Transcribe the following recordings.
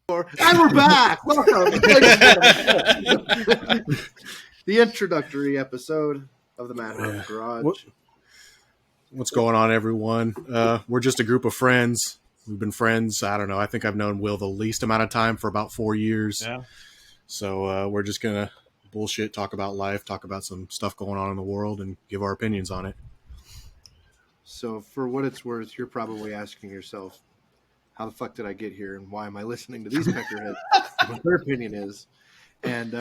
And we're back. Welcome. The introductory episode of the Madhouse Garage. What's going on, everyone? We're just a group of friends. We've been friends. I don't know. I think I've known Will the least amount of time, for about 4 years. Yeah. So we're just going to bullshit, talk about life, talk about some stuff going on in the world, and give our opinions on it. So for what it's worth, you're probably asking yourself, how the fuck did I get here, and why am I listening to these peckerheads? What their opinion is. And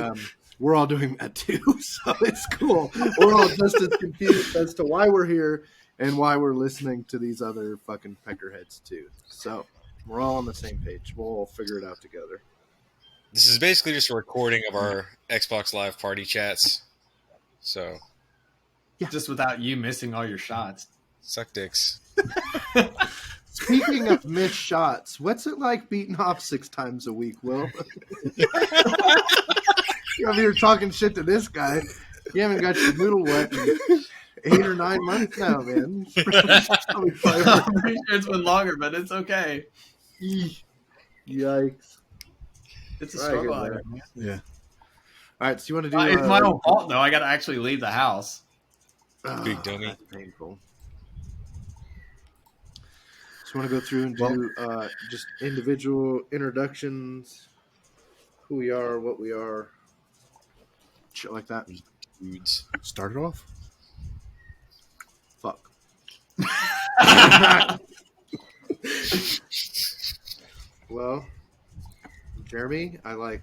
we're all doing that too, so it's cool. We're all just as confused as to why we're here and why we're listening to these other fucking peckerheads too. So we're all on the same page. We'll all figure it out together. This is basically just a recording of our Xbox Live party chats. So, yeah. Just without you missing all your shots. Suck dicks. Speaking of missed shots, what's it like beating off 6 times a week, Will? You're over here talking shit to this guy. You haven't got your noodle wet in 8 or 9 months now, man. I'm pretty sure it's been longer, but it's okay. Yikes. It's a struggle item, man. Yeah. All right, so you want to do... It's my own fault, though. I got to actually leave the house. Big dummy. That's painful. So you want to go through and do just individual introductions, who we are, what we are, shit like that. Dudes. Start it off. Fuck. Well, Jeremy, I like...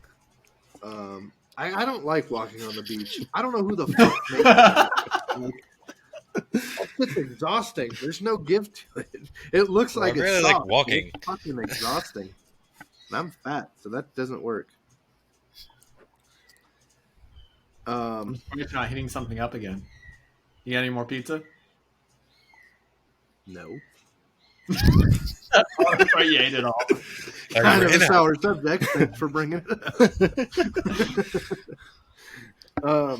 I don't like walking on the beach. I don't know who the fuck made that. Like, it's exhausting. There's no give to it. It looks like it's really soft. like walking. It's fucking exhausting. And I'm fat, so that doesn't work. I'm not hitting something up again. You got any more pizza? No. Oh, you ate it all. Kind of a sour subject. Thanks for bringing it up.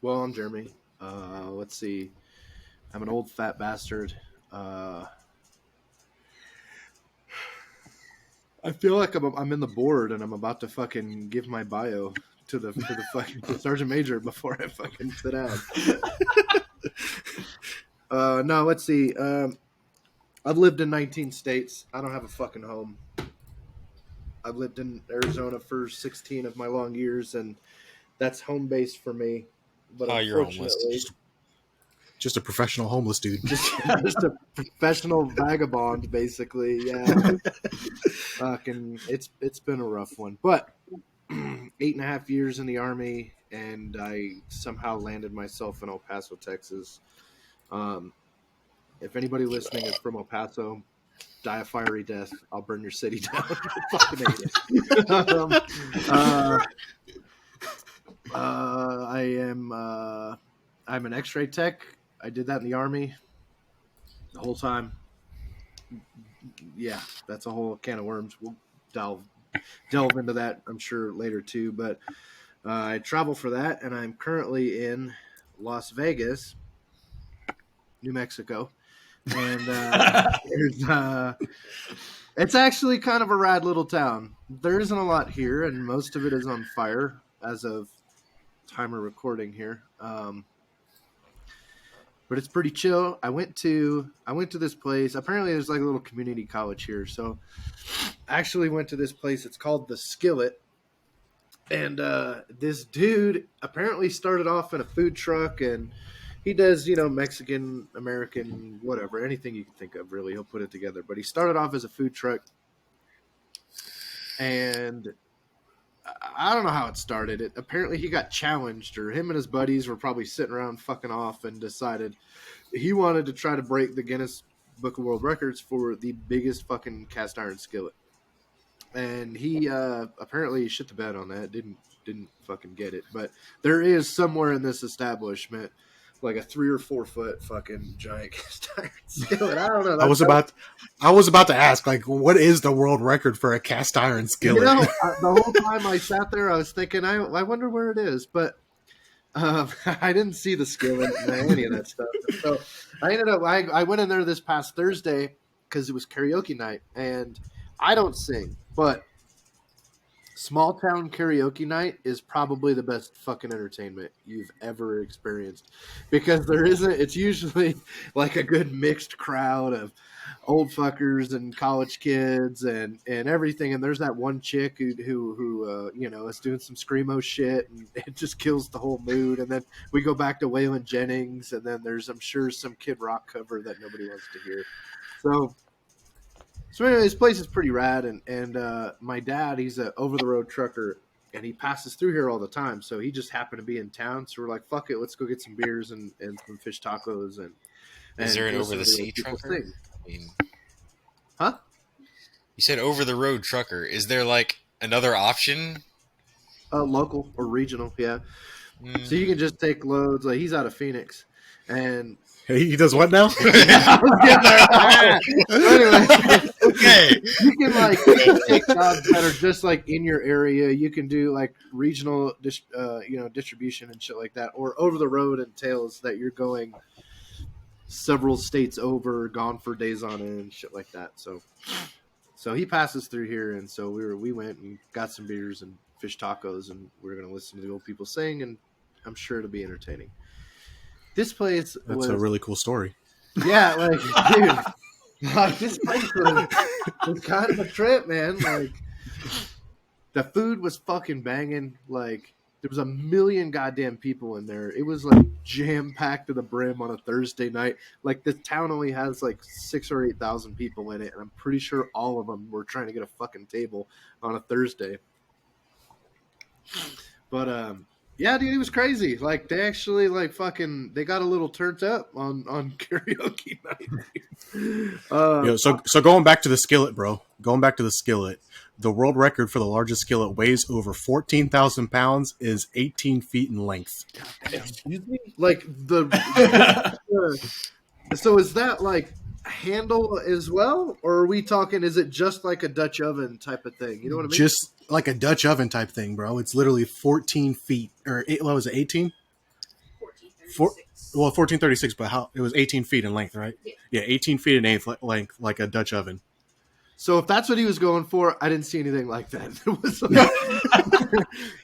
Well, I'm Jeremy. Let's see. I'm an old fat bastard. I feel like I'm in the board and I'm about to fucking give my bio to the fucking Sergeant Major before I fucking sit down. No, let's see. I've lived in 19 states. I don't have a fucking home. I've lived in Arizona for 16 of my long years, and that's home base for me. But you're homeless. Just a professional homeless dude. just a professional vagabond, basically. Yeah. Fucking, it's been a rough one. But 8.5 years in the Army, and I somehow landed myself in El Paso, Texas. If anybody listening is from El Paso, die a fiery death. I'll burn your city down. Fucking hate it. I'm an X-ray tech. I did that in the Army the whole time. Yeah, that's a whole can of worms. We'll delve into that, I'm sure, later too. But I travel for that, and I'm currently in Las Vegas, New Mexico. And it's actually kind of a rad little town. There isn't a lot here, and most of it is on fire as of time of recording here. But it's pretty chill. I went to this place. Apparently, there's like a little community college here. So I actually went to this place. It's called The Skillet. And this dude apparently started off in a food truck, and he does, Mexican, American, whatever, anything you can think of, really. He'll put it together. But he started off as a food truck, and I don't know how it started. Apparently, he got challenged, or him and his buddies were probably sitting around fucking off and decided he wanted to try to break the Guinness Book of World Records for the biggest fucking cast iron skillet. And he apparently shit the bed on that. Didn't fucking get it. But there is somewhere in this establishment like a 3 or 4 foot fucking giant cast iron skillet. I don't know. I was about to ask, like, what is the world record for a cast iron skillet? The whole time I sat there, I was thinking, I wonder where it is, but I didn't see the skillet and any of that stuff. So I ended up, I went in there this past Thursday because it was karaoke night, and I don't sing, but small town karaoke night is probably the best fucking entertainment you've ever experienced, because there isn't. It's usually like a good mixed crowd of old fuckers and college kids and everything. And there's that one chick who is doing some screamo shit, and it just kills the whole mood. And then we go back to Waylon Jennings, and then there's, I'm sure, some Kid Rock cover that nobody wants to hear. So anyway, this place is pretty rad, and my dad, he's an over-the-road trucker, and he passes through here all the time. So he just happened to be in town, so we're like, fuck it, let's go get some beers and some fish tacos. And Is there an listen to over-the-sea people trucker? sing. I mean, Huh? you said over-the-road trucker. Is there like another option? Local or regional, yeah. So you can just take loads. Like, he's out of Phoenix, and He does what now? I was getting there. Anyway, Okay. you can like take jobs that are just like in your area. You can do like regional, distribution and shit like that, or over the road entails that you're going several states over, gone for days on end, and shit like that. So he passes through here, and so we went and got some beers and fish tacos, and we were gonna listen to the old people sing, and I'm sure it'll be entertaining. This place That's a really cool story. yeah, like, dude, like, this place was kind of a trip, man. Like, the food was fucking banging. Like, there was a million goddamn people in there. It was like jam packed to the brim on a Thursday night. Like, the town only has like 6,000 or 8,000 people in it, and I'm pretty sure all of them were trying to get a fucking table on a Thursday. But yeah, dude, it was crazy. Like, they actually they got a little turned up on karaoke night. So going back to the skillet, bro. Going back to the skillet. The world record for the largest skillet weighs over 14,000 pounds, is 18 feet in length. Excuse me? Like so is that like handle as well, or are we talking? Is it just like a Dutch oven type of thing? You know what I mean? Just like a Dutch oven type thing, bro. It's literally 14 feet, or what was it, 18? 1436, but how it was 18 feet in length, right? Yeah, 18 feet in length, like a Dutch oven. So if that's what he was going for, I didn't see anything like that. It was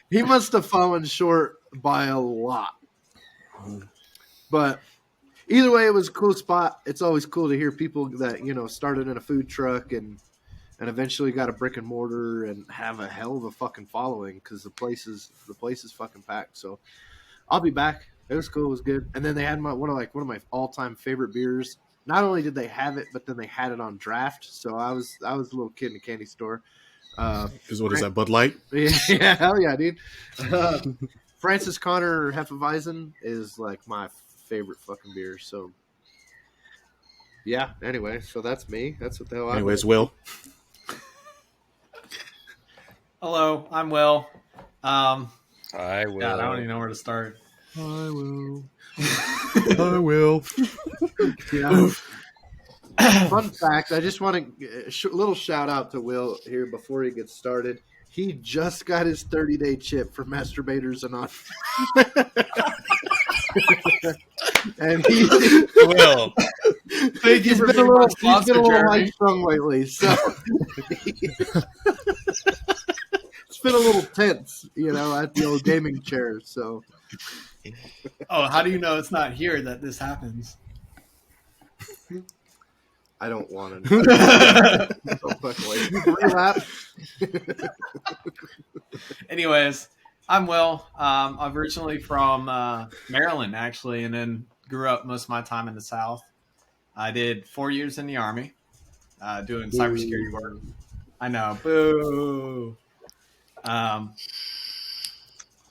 he must have fallen short by a lot. But either way, it was a cool spot. It's always cool to hear people that started in a food truck and eventually got a brick and mortar and have a hell of a fucking following, because the place is fucking packed. So I'll be back. It was cool. It was good. And then they had one of my all time favorite beers. Not only did they have it, but then they had it on draft. So I was a little kid in a candy store. Is that, Bud Light? Yeah, hell yeah, dude. Francis Connor Hefeweizen is like my favorite fucking beer. So yeah. Anyway, so that's me. That's what the hell. Anyways, Will. Hello, I'm Will. I will. God, I don't even know where to start. I will. I will. Yeah. Fun fact, I just want to little shout out to Will here before he gets started. He just got his 30-day chip for Masturbators Anonymous. And Will. Thank you he's for been being a my little sponsor, Jeremy. high-strung lately, so it's been a little tense, at the old gaming chair, so. Oh, how do you know it's not here that this happens? I don't want to. Don't fuck away. Relapse. Anyways, I'm Will. I'm originally from Maryland, actually, and then grew up most of my time in the South. I did 4 years in the Army doing cybersecurity work. I know. Boo.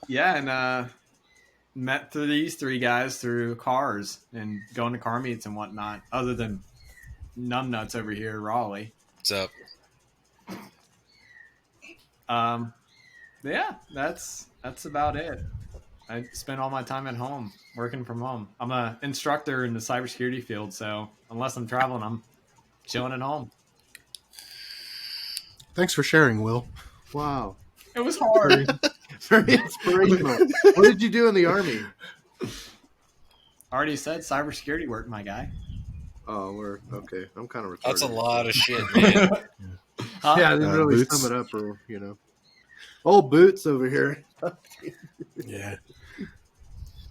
Yeah, and met through these three guys through cars and going to car meets and whatnot, other than numbnuts over here in Raleigh. What's up? Yeah, that's about it. I spend all my time at home, working from home. I'm an instructor in the cybersecurity field, so unless I'm traveling, I'm chilling at home. Thanks for sharing, Will. Wow. It was hard. Very inspirational. What did you do in the Army? Already said cybersecurity work, my guy. Oh, we're okay. I'm kind of retarded. That's a lot of shit, man. Huh? Yeah, I didn't really Boots. sum it up, or old Boots over here. Yeah.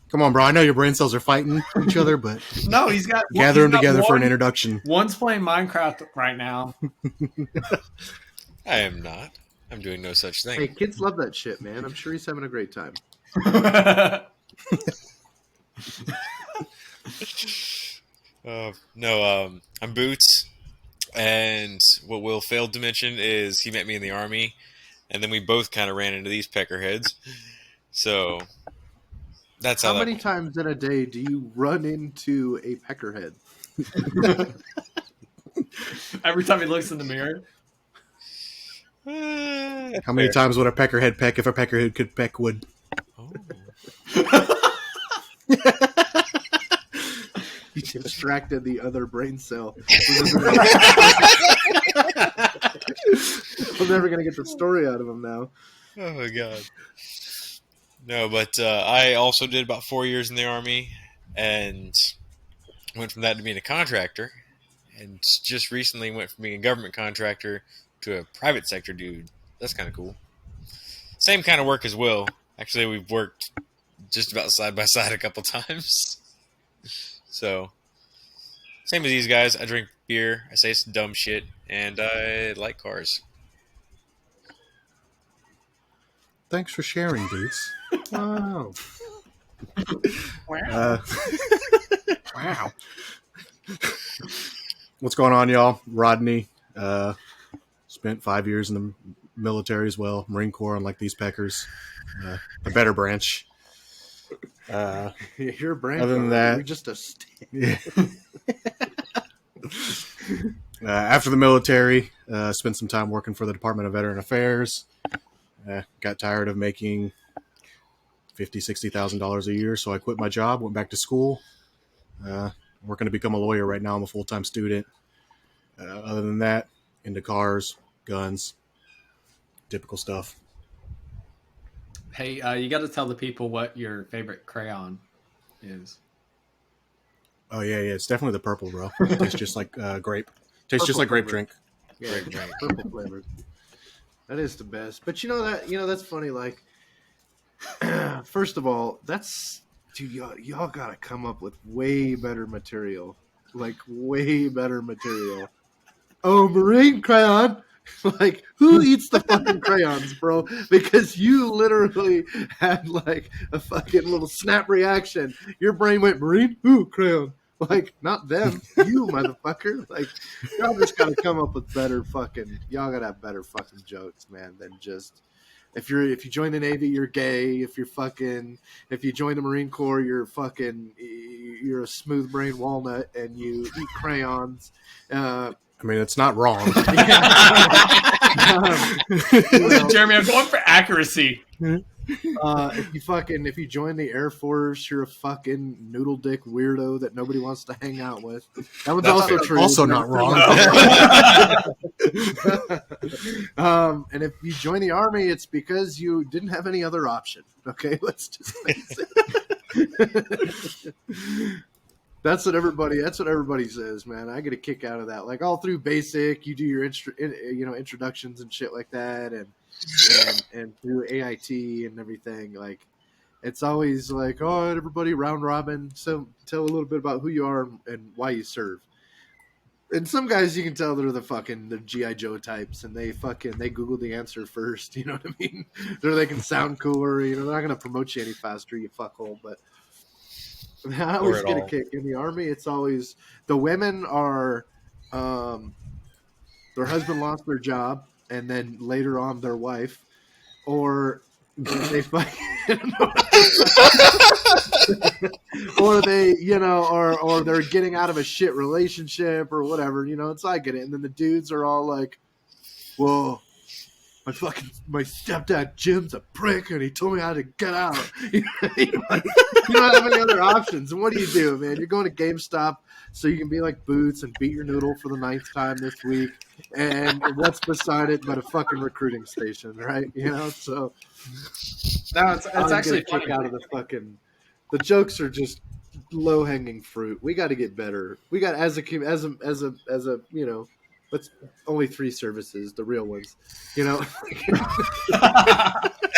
Come on, bro. I know your brain cells are fighting each other, but No, he's got gather he's them got together for an one- introduction. One's playing Minecraft right now. I am not. I'm doing no such Hey, thing. kids love that shit, man. I'm sure he's having a great time. No, I'm Boots, and what Will failed to mention is he met me in the Army, and then we both kind of ran into these peckerheads. So that's How that many went. times in a day do you run into a peckerhead? Every time he looks in the mirror. That's How many fair. times would a peckerhead peck if a peckerhead could peck wood? Oh. You distracted the other brain cell. We're never gonna get the story out of him now. Oh my god. No, but I also did about 4 years in the Army, and went from that to being a contractor, and just recently went from being a government contractor to a private sector dude. That's kind of cool. Same kind of work as Will. Actually, we've worked just about side by side a couple times. So, same as these guys. I drink beer, I say some dumb shit, and I like cars. Thanks for sharing, Boots. Wow. Uh, wow. What's going on, y'all? Rodney. Spent 5 years in the military as well. Marine Corps, unlike these peckers. The better branch. You're a brain. Other than cell. that- You're just a. Yeah. After the military, spent some time working for the Department of Veteran Affairs. Got tired of making $50,000-$60,000 a year, so I quit my job, went back to school. Working to become a lawyer right now. I'm a full-time student. Other than that, into cars, guns, typical stuff. Hey, you got to tell the people what your favorite crayon is. Oh yeah, it's definitely the purple, bro. Tastes just like grape. Tastes just Purple like grape flavor. drink. Yeah, Grape drink. purple flavored. That is the best. But that's funny. Like, first of all, dude, y'all gotta come up with way better material. Like, way better material. Oh, marine crayon. Like, who eats the fucking crayons, bro? Because you literally had like a fucking little snap reaction. Your brain went marine, ooh, crayon. Like, not them, you motherfucker. Like, y'all just gotta come up with better fucking. Y'all gotta have better fucking jokes, man, than just. If you join the Navy, you're gay. If you join the Marine Corps, you're a smooth brain walnut and you eat crayons. I mean, it's not wrong. Listen, Jeremy, I'm going for accuracy. If you join the Air Force, you're a fucking noodle dick weirdo that nobody wants to hang out with. That one's That's also fair. true. Also not wrong. And if you join the Army, it's because you didn't have any other option. Okay, let's just face it. That's what everybody says, man. I get a kick out of that. Like, all through basic, you do your introductions and shit like that, and through AIT and everything. Like, it's always like, oh, everybody round robin. So tell a little bit about who you are and why you serve. And some guys, you can tell they're GI Joe types, and they Google the answer first. You know what I mean? They can sound cooler. They're not going to promote you any faster, you fuckhole. But I always at get a all. kick in the Army. It's always the women are, their husband lost their job, and then later on their wife, or they fucking, or they, or they're getting out of a shit relationship or whatever. It's I get it, and then the dudes are all like, "Whoa, my stepdad Jim's a prick, and he told me how to get out." You don't have any other options. And what do, man? You're going to GameStop so you can be like Boots and beat your noodle for the 9th time this week. And what's beside it but a fucking recruiting station, right? So No, it's I'll actually get a kick funny. out of the jokes are just low hanging fruit. We got to get better. We got as a But only 3 services, the real ones. You know,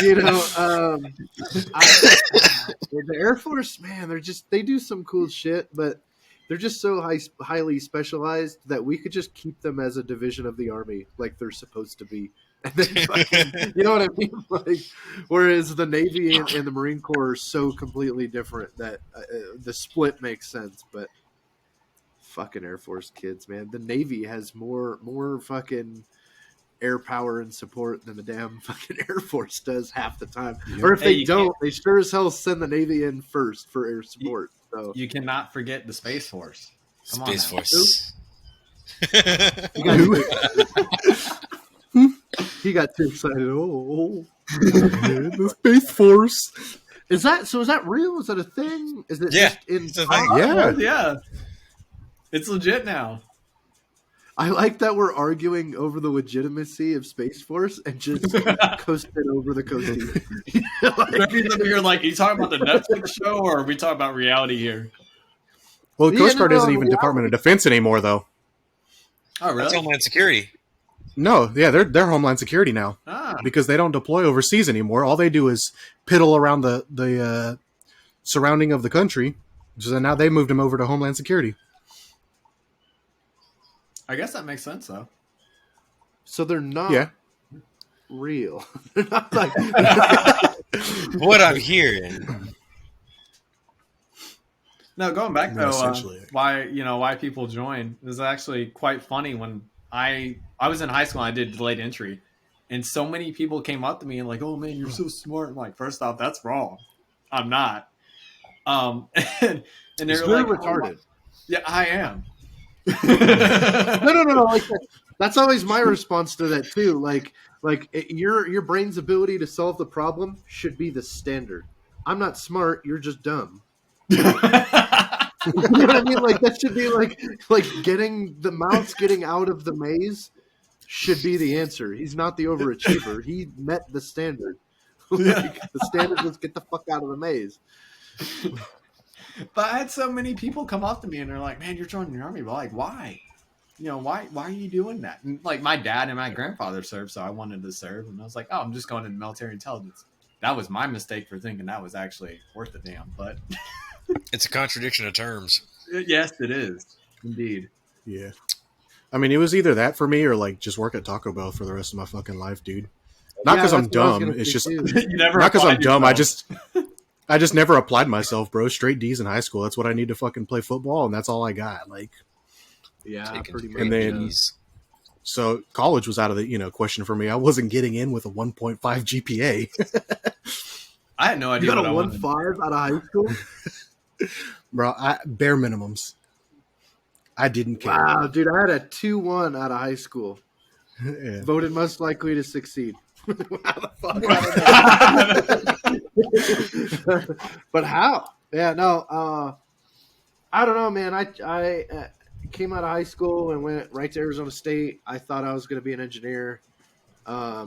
you know, the Air Force, man, they do some cool shit, but they're just so highly specialized that we could just keep them as a division of the Army, like they're supposed to be. And then fucking, you know what I mean? Like, whereas the Navy and the Marine Corps are so completely different that the split makes sense. But fucking Air Force kids, man, the Navy has more fucking air power and support than the damn fucking Air Force does half the time. Or if they don't, they sure as hell send the Navy in first for air support. So you cannot forget the Space Force. Come Space on Force. He got too excited. Oh, the Space Force. Is that real? Is that a thing? Is it Yeah, just in it's a thing. Yeah. It's legit now. I like that we're arguing over the legitimacy of Space Force and just coasting over the coasting. You're like, are you talking about the Netflix show or are we talking about reality here? Well, the Coast Guard isn't even Department of Defense anymore, though. Oh, really? That's Homeland Security. No, yeah, they're Homeland Security now because they don't deploy overseas anymore. All they do is piddle around the surrounding of the country. So now they moved them over to Homeland Security. I guess that makes sense, though. So they're not real. They're not like What I'm hearing. No, going back though, essentially. why people join is actually quite funny. When I was in high school, I did delayed entry, and so many people came up to me and like, "Oh man, you're so smart." I'm like, first off, that's wrong. I'm not. And they're like, retarded. Yeah, I am. No. Like that's always my response to that too. Like your brain's ability to solve the problem should be the standard. I'm not smart. You're just dumb. You know what I mean? Like that should be like getting the mouse getting out of the maze should be the answer. He's not the overachiever. He met the standard. The standard was get the fuck out of the maze. But I had so many people come up to me and they're like, "Man, you're joining the army." But like, why? Why are you doing that? And like my dad and my grandfather served, so I wanted to serve. And I was like, "Oh, I'm just going into military intelligence." That was my mistake for thinking that was actually worth a damn. But it's a contradiction of terms. Yes, it is. Indeed. Yeah. I mean, it was either that for me or like just work at Taco Bell for the rest of my fucking life, dude. Not because I'm dumb. It's just not because I'm dumb. I just never applied myself, bro. Straight D's in high school. That's what I need to fucking play football, and that's all I got. Like, yeah, pretty much. And then, so college was out of the question for me. I wasn't getting in with a 1.5 GPA. I had no idea. You got a 1.5 out of high school, bro. Bare minimums. I didn't care. Wow, dude, I had a 2.1 out of high school. Yeah. Voted most likely to succeed. How the fuck? But how? Yeah, no. I don't know, man. I came out of high school and went right to Arizona State. I thought I was going to be an engineer. I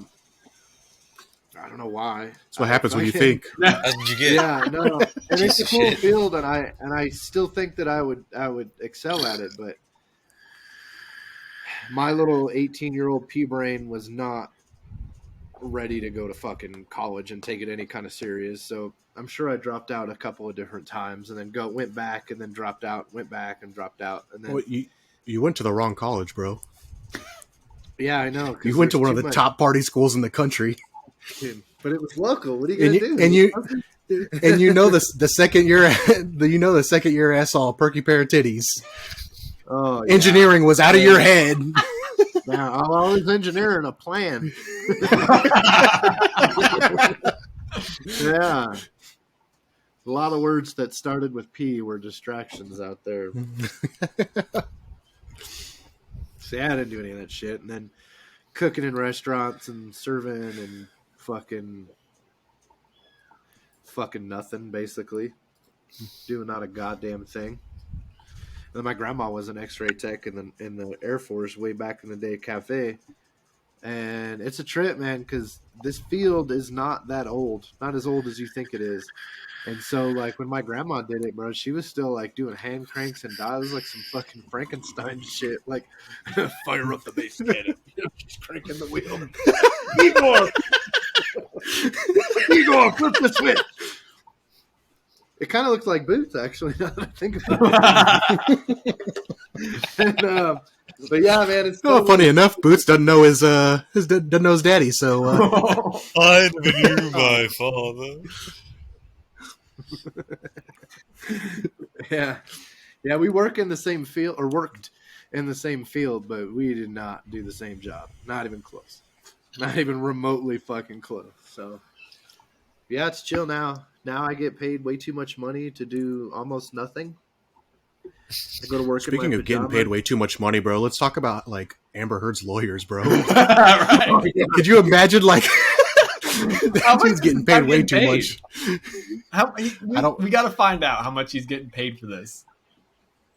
don't know why. That's what happens when you think. That's what you get. Yeah, no. And it's a cool field, and I still think that I would excel at it, but my little 18-year-old pea brain was not ready to go to fucking college and take it any kind of serious. So I'm sure I dropped out a couple of different times, and then went back, and then dropped out, went back, and dropped out, and then you went to the wrong college, bro. Yeah, I know. You went to one of the top party schools in the country. Dude, but it was local. What are you gonna do? And the second year, the second year I saw a perky pair of titties. Oh, yeah. Engineering was out of your head. Yeah, I'm always engineering a plan. Yeah, a lot of words that started with P were distractions out there. See, I didn't do any of that shit, and then cooking in restaurants and serving and fucking nothing, basically. Doing not a goddamn thing. And then my grandma was an X-ray tech in the Air Force way back in the day, cafe. And it's a trip, man, because this field is not that old, not as old as you think it is. And so, like, when my grandma did it, bro, she was still like doing hand cranks and dials, like some fucking Frankenstein shit. Like, fire up the bass cannon, just cranking the wheel. Igor, flip the switch. It kind of looks like Boots, actually. Now that I think about it. And, but yeah, man, it's Oh, funny enough, Boots doesn't know his doesn't know his daddy. So I knew my father. yeah, we work in the same field, or worked in the same field, but we did not do the same job. Not even close. Not even remotely fucking close. So yeah, it's chill now. Now I get paid way too much money to do almost nothing. I go to work. speaking of getting paid way too much money, bro, let's talk about like Amber Heard's lawyers, bro. Right. Oh, yeah. Could you imagine like How much he's getting is paid he way getting too paid? much? We got to find out how much he's getting paid for this.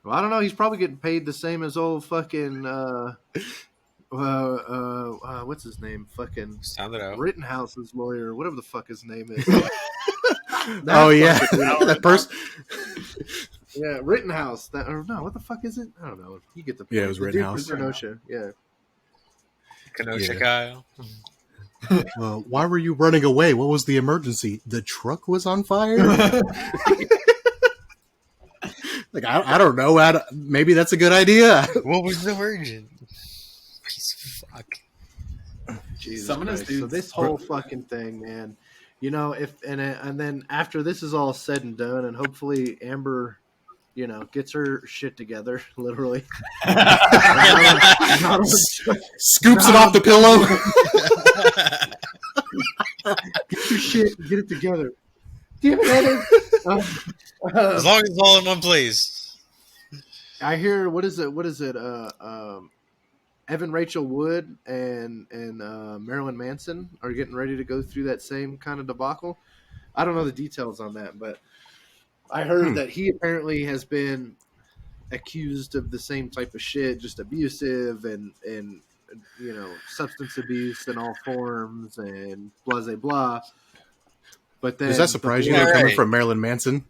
Well, I don't know. He's probably getting paid the same as old fucking what's his name? Fucking Sound it out. Rittenhouse's lawyer, whatever the fuck his name is. Oh yeah, that person. Yeah, Rittenhouse. That or no, what the fuck is it? I don't know. You get the point. Yeah, it was The dude Rittenhouse. from Kenosha. Yeah. Kenosha Yeah. Kyle. Why were you running away? What was the emergency? The truck was on fire. Like I don't know. Maybe that's a good idea. What was the virgin? Piece of fuck. Jesus Some of those Christ. So dudes- this whole fucking thing, man. You know, and then after this is all said and done, and hopefully Amber, gets her shit together, literally. Scoops it off the pillow. Get your shit, get it together. Damn it, Evan. As long as it's all in one place. I hear what is it? Evan Rachel Wood and Marilyn Manson are getting ready to go through that same kind of debacle. I don't know the details on that, but I heard that he apparently has been accused of the same type of shit, just abusive and substance abuse in all forms and blah blah blah. But then, Does that surprise you? Yeah, Though, coming right. from Marilyn Manson.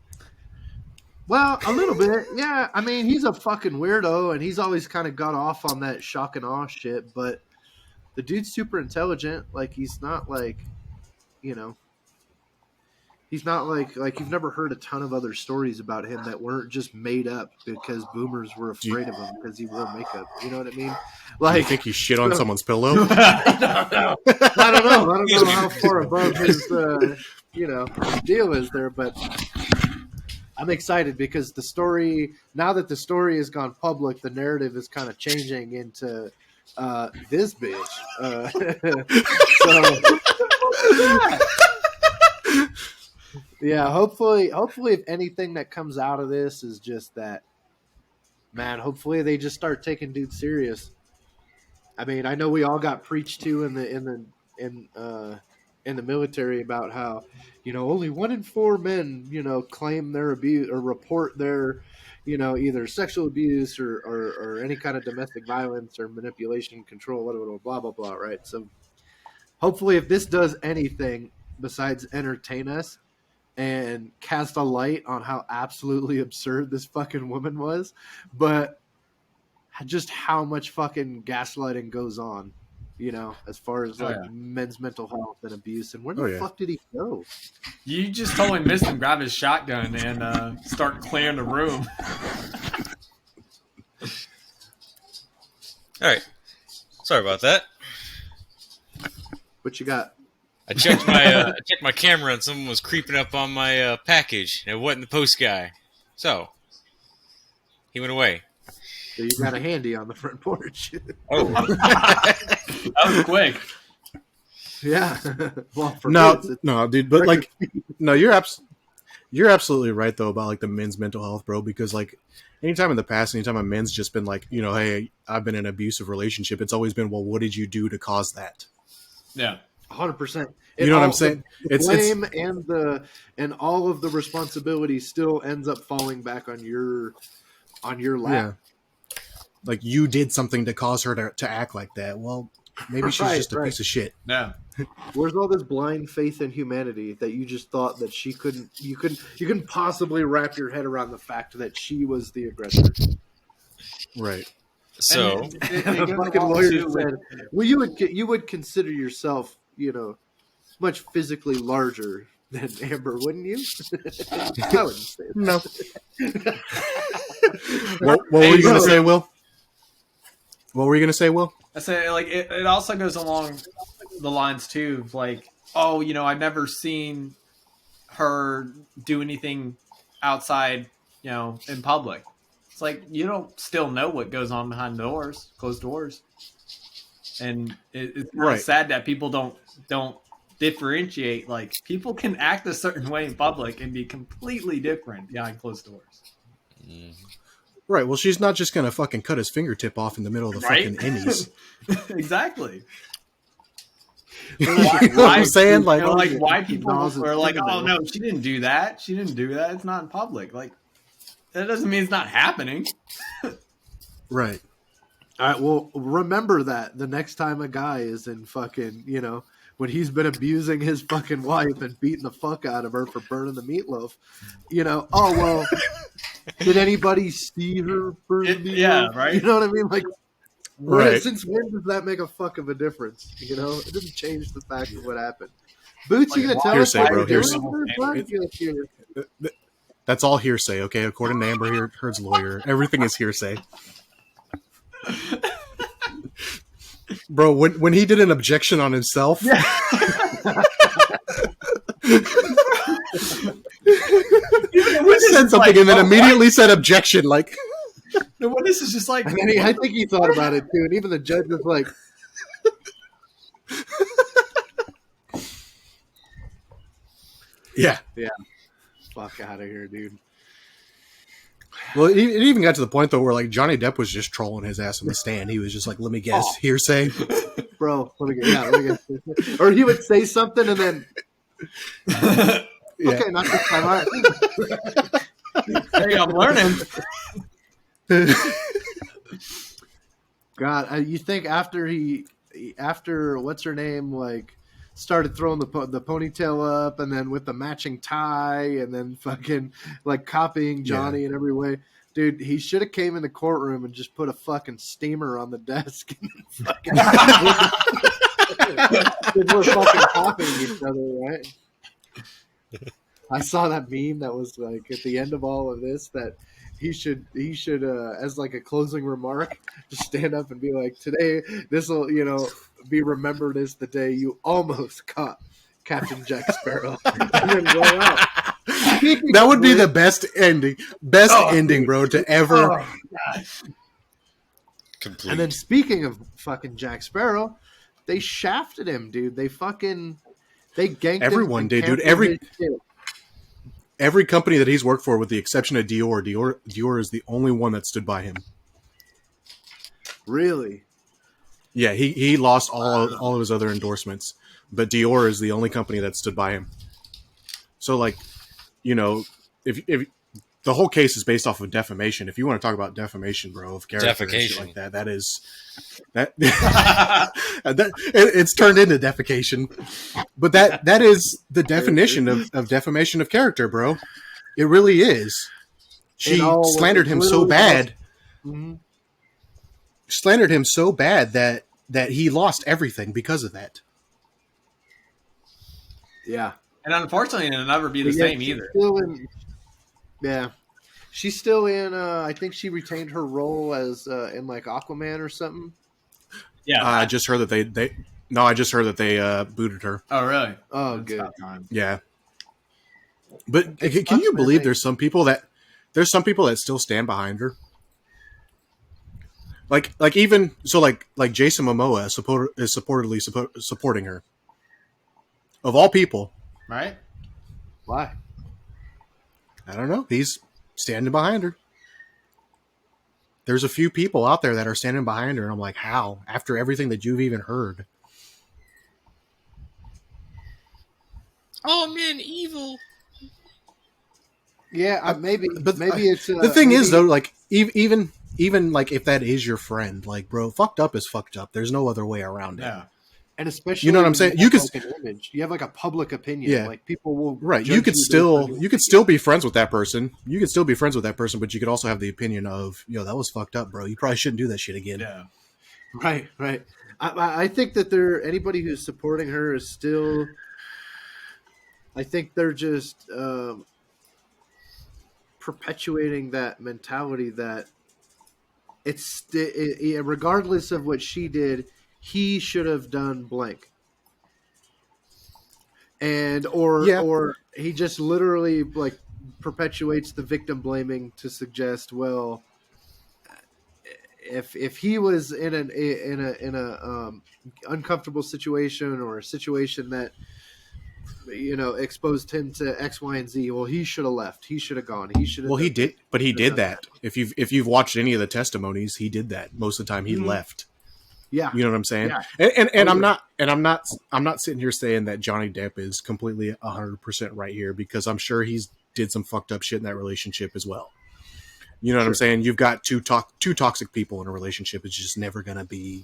Well, a little bit, yeah. I mean, he's a fucking weirdo, and he's always kind of got off on that shock and awe shit. But the dude's super intelligent. Like, he's not like, he's not like you've never heard a ton of other stories about him that weren't just made up because boomers were afraid of him because he wore makeup. You know what I mean? You Like, think he shit on someone's pillow? I don't know how far above his deal is there, but I'm excited because the story, now that the story has gone public, the narrative is kind of changing into this bitch. So yeah, hopefully if anything that comes out of this is just that, man, hopefully they just start taking dude serious. I mean, I know we all got preached to in the military about how, only 1 in 4 men, claim their abuse or report their, either sexual abuse or any kind of domestic violence or manipulation, control, whatever, blah, blah, blah, right? So hopefully if this does anything besides entertain us and cast a light on how absolutely absurd this fucking woman was, but just how much fucking gaslighting goes on, as far as men's mental health and abuse, and where the fuck did he go? You just told him miss him, grab his shotgun, and start clearing the room. All right. Sorry about that. What you got? I checked my camera and someone was creeping up on my package. And it wasn't the post guy. So he went away. So you got a handy on the front porch. Oh. That was quick. Yeah. Well, for No, kids, it's- no, dude. But like, no, you're absolutely right though about like the men's mental health, bro. Because like, anytime in the past, anytime a men's just been like, hey, I've been in an abusive relationship, it's always been, well, what did you do to cause that? Yeah. 100%. You know what I'm saying? The blame and all of the responsibility still ends up falling back on your lap. Yeah. Like you did something to cause her to act like that. Well, Maybe she's just a piece of shit. No. Where's all this blind faith in humanity that you just thought that you couldn't possibly wrap your head around the fact that she was the aggressor? Right. So It The goes fucking along, lawyer too, with- said, "Well, you would consider yourself, much physically larger than Amber, wouldn't you?" I wouldn't say that. No. What were you going to say, Will? What were you going to say, Will? I say, like, it also goes along the lines too of like, oh, I've never seen her do anything outside, in public. It's like you don't still know what goes on behind doors, closed doors, and it's really sad that people don't differentiate. Like, people can act a certain way in public and be completely different behind closed doors. Right. Well, she's not just going to fucking cut his fingertip off in the middle of the Right? fucking Emmys. Exactly. You know what I'm saying? Like, Why people are like, oh no, she didn't do that. She didn't do that. It's not in public. Like, that doesn't mean it's not happening. right. All right, well, remember that the next time a guy is in fucking, when he's been abusing his fucking wife and beating the fuck out of her for burning the meatloaf, oh, well, did anybody see her burn the meatloaf? Yeah, right. You know what I mean? Like, Right. since when does that make a fuck of a difference? It doesn't change the fact of what happened. Boots, you gonna tell us Hearsay, why bro, you're doing hearsay. it? That's all hearsay, okay? According to Amber Heard's lawyer, everything is hearsay. Bro, when he did an objection on himself, he said something and then immediately said objection. Like, The witness is just like, And then I think he thought about it too, and even the judge was like, yeah. "Fuck out of here, dude." Well, it even got to the point though where like Johnny Depp was just trolling his ass in the stand. He was just like, "Let me guess, hearsay." Bro, let me get. Or he would say something and then, Yeah. okay, not this time. All right. hey, I'm learning. God, you think after what's her name, like, started throwing the ponytail up, and then with the matching tie, and then fucking like copying Johnny in every way, dude, he should have came in the courtroom and just put a fucking steamer on the desk. And fucking, we're fucking copying each other, right? I saw that meme that was like at the end of all of this that he should as like a closing remark just stand up and be like, "Today this will be remembered as the day you almost caught Captain Jack Sparrow." And then go out. That would be the best ending, bro, to ever. complete. And then speaking of fucking Jack Sparrow, they shafted him, dude. They ganked him. Everyone and did, dude. canceled his shit. Every company that he's worked for, with the exception of Dior is the only one that stood by him. Really? Yeah, he lost all of his other endorsements, but Dior is the only company that stood by him. So, like, if the whole case is based off of defamation, if you want to talk about defamation, bro, of character and shit like that, it's turned into defecation. But that is the definition of defamation of character, bro. It really is. She slandered him so bad. Mm-hmm. Slandered him so bad that he lost everything because of that. Yeah. And unfortunately, it'll never be the same either. She's still in. I think she retained her role as in like Aquaman or something. Yeah. I just heard that they booted her. Oh, really? Oh, It's good. about time. Yeah. But can you believe there's some people that still stand behind her? Like even so, like Jason Momoa is supportedly supporting her. Of all people, Right? Why? I don't know. He's standing behind her. There's a few people out there that are standing behind her, and I'm like, how? After everything that you've even heard. All men evil. Yeah, maybe. But maybe it's the thing is, though, like even even like if that is your friend, like, bro, fucked up is fucked up. There's no other way around it. Yeah. And especially, You know what I'm when saying? have, You could- like an image. You have like a public opinion. Yeah. Like people will Right. judge You could based still on your be friends with that person. You could still be friends with that person, but you could also have the opinion of, yo, that was fucked up, bro. You probably shouldn't do that shit again. Yeah. Right, right. I think that anybody who's supporting her is still. I think they're just perpetuating that mentality that regardless of what she did, he should have done blank, and or he just literally like perpetuates the victim blaming to suggest, well, if he was in a uncomfortable situation or a situation that exposed him to X, Y, and Z, well, he should have left. He should have gone. He should have. Well, he did, but he did that. If you've watched any of the testimonies, he did that. Most of the time, he left. Yeah, You know what I'm saying? Yeah. And I'm not sitting here saying that Johnny Depp is completely 100% right here, because I'm sure he's did some fucked up shit in that relationship as well. You know what I'm saying? You've got two toxic people in a relationship. It's just never going to be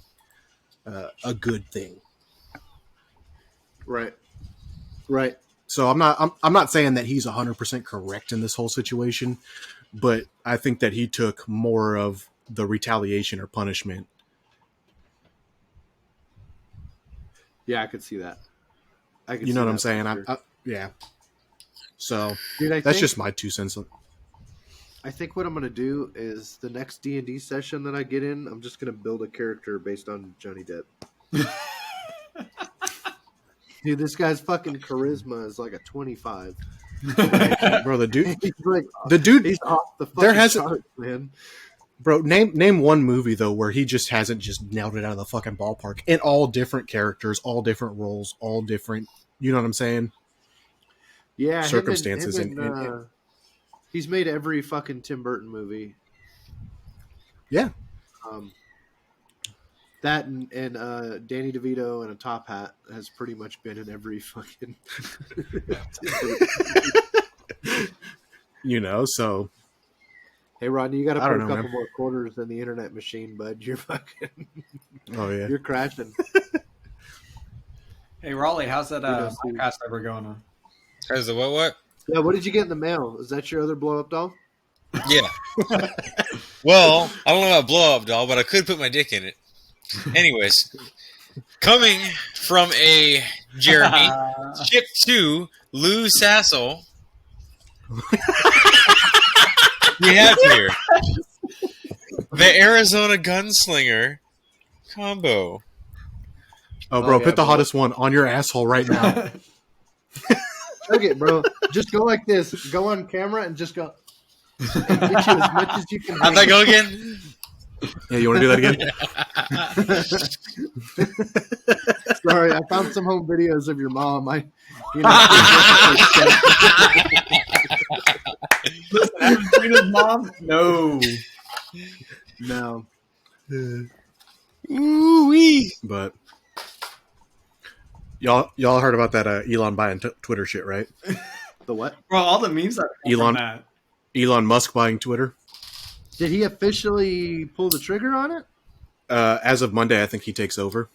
a good thing. Right. Right. So I'm not saying that he's 100% correct in this whole situation, but I think that he took more of the retaliation or punishment. Yeah, I could see that. You know what I'm saying? Yeah. So Dude, that's just my 2 cents. I think what I'm going to do is the next D&D session that I get in, I'm just going to build a character based on Johnny Depp. Dude, this guy's fucking charisma is like a 25. Bro, the dude, he's off the fucking there hasn't, charts, man. Bro, name one movie though where he just hasn't just nailed it out of the fucking ballpark in all different characters, all different roles, all different. You know what I'm saying? Yeah, circumstances and he's made every fucking Tim Burton movie. Yeah. That and Danny DeVito in a top hat has pretty much been in every fucking. So. Hey, Rodney, you got to put a couple man. more quarters in the internet machine, bud. You're fucking. Oh yeah. You're crashing. Hey, Raleigh, how's that podcast ever going on? How's the what? Yeah, what did you get in the mail? Is that your other blow up doll? Yeah. Well, I don't know about blow up doll, but I could put my dick in it. Anyways, coming from a Jeremy, ship to Lou Sassel, we have here the Arizona Gunslinger combo. Oh, bro, yeah, put the bro. hottest one on your asshole right now. Chug it, bro. Just go like this. Go on camera and just go. And get you as much as you can. How'd that go again? Yeah, you want to do that again? Sorry, I found some home videos of your mom. Listen, I haven't seen his mom. No. Ooh-wee. But y'all heard about that Elon buying Twitter shit, right? The what? Bro, all the memes are Elon- from that. Elon Musk buying Twitter. Did he officially pull the trigger on it? As of Monday, I think he takes over.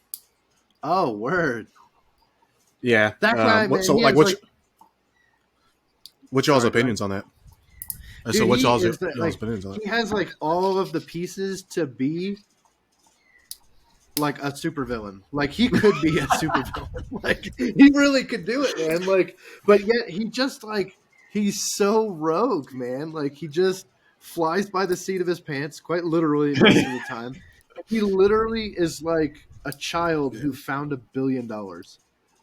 Oh, word. Yeah. That guy, man, so, he like, has, what's y'all's Sorry, opinions on that? Dude, So, what's he y'all's is opinions on he that? has like all of the pieces to be like a supervillain. Like he could be a supervillain. Like he really could do it, man. Like, but yet he just like he's so rogue, man. Like he just flies by the seat of his pants, quite literally most of the time. He literally is like a child who found $1 billion.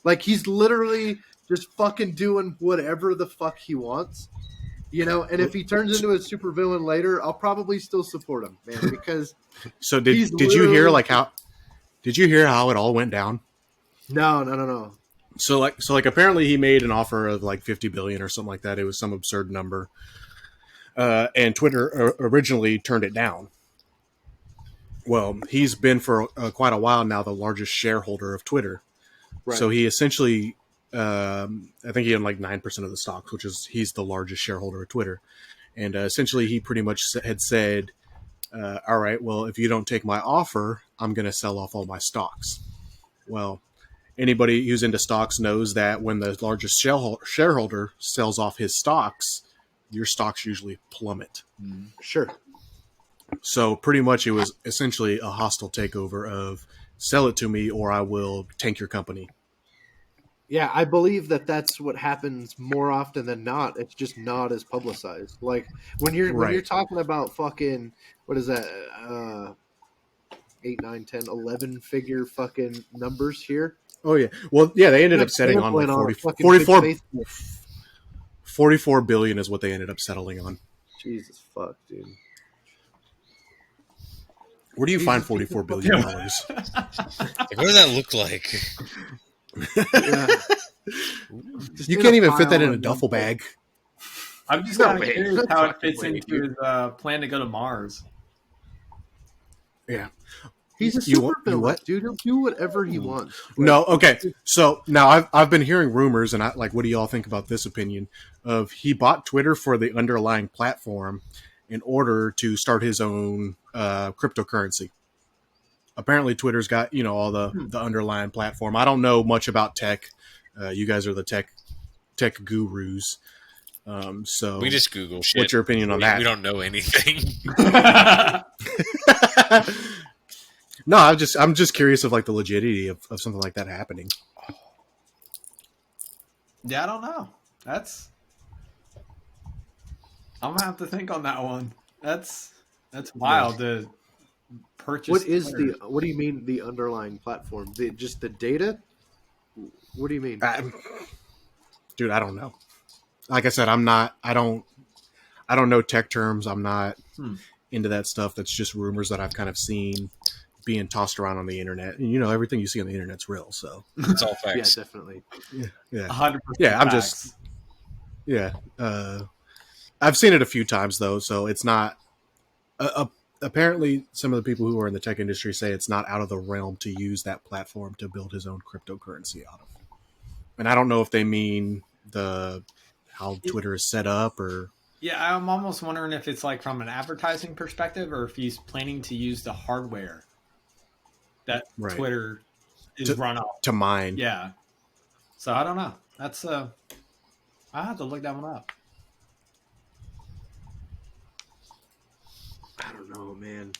Like he's literally just fucking doing whatever the fuck he wants. And if he turns into a supervillain later, I'll probably still support him, man, because So did you hear did you hear how it all went down? No. So apparently he made an offer of like 50 billion or something like that. It was some absurd number. And Twitter originally turned it down. Well, he's been for quite a while now the largest shareholder of Twitter. Right. So he essentially, I think he had like 9% of the stocks, he's the largest shareholder of Twitter. And essentially he pretty much had said, All right, well, if you don't take my offer, I'm going to sell off all my stocks. Well, anybody who's into stocks knows that when the largest shareholder sells off his stocks, your stocks usually plummet. Sure. So pretty much it was essentially a hostile takeover of sell it to me or I will tank your company. Yeah, I believe that that's what happens more often than not. It's just not as publicized. Like when you're talking about fucking what is that 8, 9, 10, 11 figure fucking numbers here. Oh yeah. Well, yeah, they ended up setting on like 44 billion is what they ended up settling on. Jesus fuck, dude. Where do you find $44 billion? Like, what does that look like? Yeah. You can't even fit that in a duffel bag. I'm just kind of curious how it fits into his plan to go to Mars. Yeah. He's a super villain, dude. He'll do whatever he wants. No, okay. So now I've been hearing rumors, and what do y'all think about this opinion? Of he bought Twitter for the underlying platform in order to start his own cryptocurrency. Apparently, Twitter's got all the underlying platform. I don't know much about tech. You guys are the tech gurus. So we just Google shit. What's your opinion on that? We don't know anything. No, I'm just curious of like the legitimacy of something like that happening. Yeah, I don't know. I'm gonna have to think on that one. That's wild to purchase. What do you mean the underlying platform? Just the data? What do you mean? Dude, I don't know. Like I said, I don't know tech terms. I'm not into that stuff. That's just rumors that I've kind of seen being tossed around on the internet. And everything you see on the internet's real, so it's all facts. Yeah, definitely. Yeah. 100%. Yeah, I'm facts. just yeah. I've seen it a few times though, so it's not apparently some of the people who are in the tech industry say it's not out of the realm to use that platform to build his own cryptocurrency out of. And I don't know if they mean how Twitter is set up or. Yeah, I'm almost wondering if it's like from an advertising perspective or if he's planning to use the hardware that Twitter is run off to mine. Yeah. So I don't know. That's I have to look that one up. I don't know, man.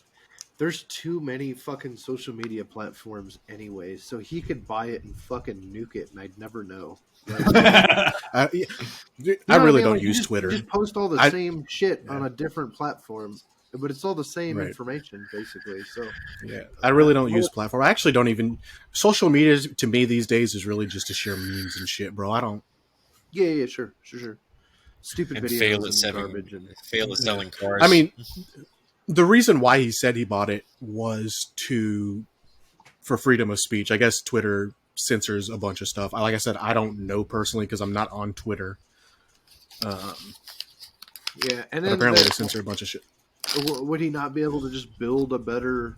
There's too many fucking social media platforms anyway, so he could buy it and fucking nuke it, and I'd never know. I really don't use Twitter. Just post all the same shit on a different platform, but it's all the same information, basically. So yeah, I really don't use platform. I actually don't even. Social media to me these days is really just to share memes and shit, bro. I don't. Yeah, sure. Stupid and videos and garbage and fail at selling cars. I mean, the reason why he said he bought it was for freedom of speech. I guess Twitter censors a bunch of stuff. Like I said, I don't know personally because I'm not on Twitter. Yeah, and then apparently they censor a bunch of shit. Would he not be able to just build a better?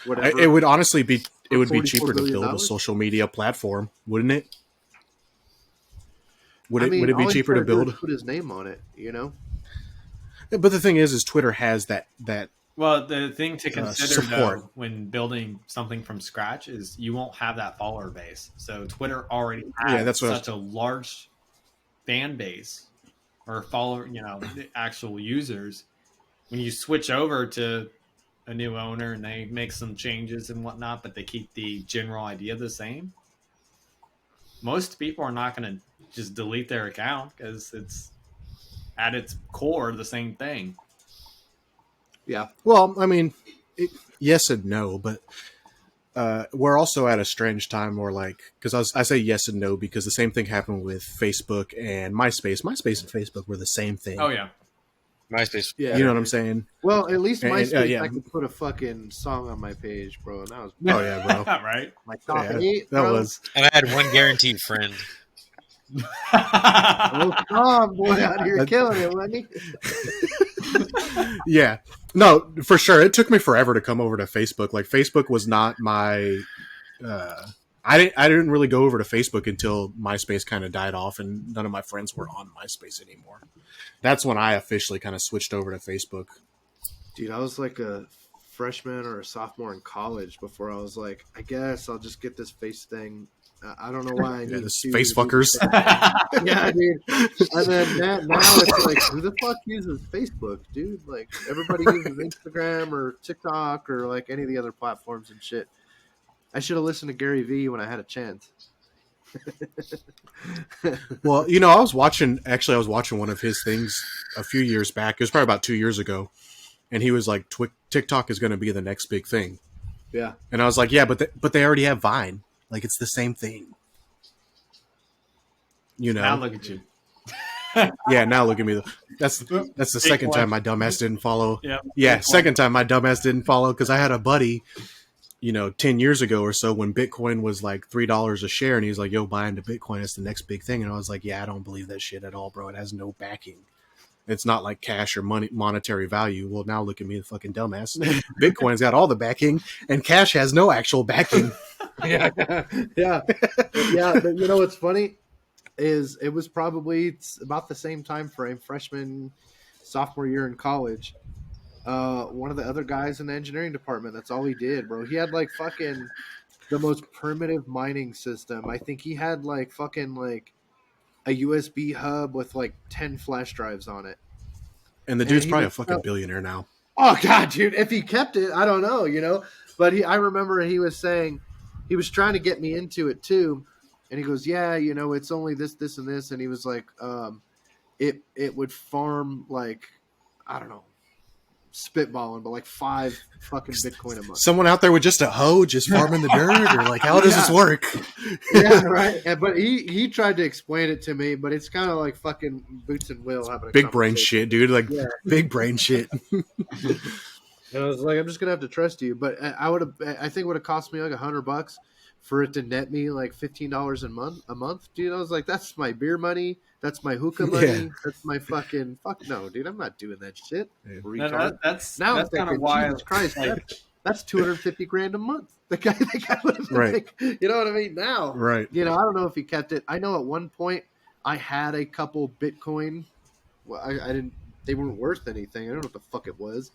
Whatever? It would honestly be. It would be cheaper to build a social media platform, wouldn't it? Would it be cheaper to build? Put his name on it, But the thing is Twitter has that. Well, the thing to consider support. though, when building something from scratch is you won't have that follower base. So Twitter already has such a large fan base or the actual users. When you switch over to a new owner and they make some changes and whatnot, but they keep the general idea the same, most people are not going to just delete their account because it's at its core the same thing. Yeah. Well, I mean, yes and no, but we're also at a strange time where because I say yes and no because the same thing happened with Facebook and MySpace. MySpace and Facebook were the same thing. Oh, yeah. MySpace. Yeah. You know what I'm saying? Well, at least MySpace, I could put a fucking song on my page, bro. And that was oh, yeah, bro. Right? My top 8, bro. That was. And I had one guaranteed friend. Oh, Tom, boy, out here killing it, wasn't he? Yeah. No, for sure. It took me forever to come over to Facebook. Like, Facebook was not my... I didn't really go over to Facebook until MySpace kind of died off and none of my friends were on MySpace anymore. That's when I officially kind of switched over to Facebook. Dude, I was like a freshman or a sophomore in college before I was like, I guess I'll just get this face thing. I don't know why I Yeah, need this two face to do fuckers. this. Yeah, dude. And then now it's like, who the fuck uses Facebook, dude? Like everybody uses Instagram or TikTok or like any of the other platforms and shit. I should have listened to Gary Vee when I had a chance. Well, I was watching one of his things a few years back. It was probably about 2 years ago. And he was like, TikTok is going to be the next big thing. Yeah. And I was like, yeah, but they already have Vine. Like, it's the same thing. Now look at you. Yeah, now look at me. That's the Big second time my question. dumbass didn't follow. Yep. Yeah, Big second time my dumbass didn't follow because I had a buddy, 10 years ago or so when Bitcoin was like $3 a share. And he's like, yo, buy into Bitcoin. It's the next big thing. And I was like, yeah, I don't believe that shit at all, bro. It has no backing. It's not like cash or monetary value. Well, now look at me, the fucking dumbass. Bitcoin's got all the backing, and cash has no actual backing. Yeah. But you know what's funny is it was probably about the same time frame, freshman, sophomore year in college. One of the other guys in the engineering department, that's all he did, bro. He had like fucking the most primitive mining system. I think he had like fucking like a USB hub with like 10 flash drives on it. And the dude's probably a fucking billionaire now. Oh god, dude! If he kept it, I don't know, But I remember he was saying he was trying to get me into it too, and he goes, "Yeah, it's only this, this, and this," and he was like, "It would farm like, I don't know, spitballing, but like 5 fucking Bitcoin a month." Someone out there with just a hoe just farming the dirt, or like, how does this work? Yeah, right. But he tried to explain it to me, but it's kind of like fucking Boots and Will having a Big brain conversation. shit, dude. Like, big brain shit. And I was like, I'm just gonna have to trust you. But I think it would have cost me like $100 for it to net me like $15 a month, dude. I was like, that's my beer money, that's my hookah money, that's my fuck no, dude. I'm not doing that shit. Yeah. Retard. That's Now that's I'm kind of thinking, why. Jesus Christ, Like, that's $250,000 a month. The guy would have been Right. like, you know what I mean? Now, Right. I don't know if he kept it. I know at one point I had a couple Bitcoin. Well, I didn't. They weren't worth anything. I don't know what the fuck it was.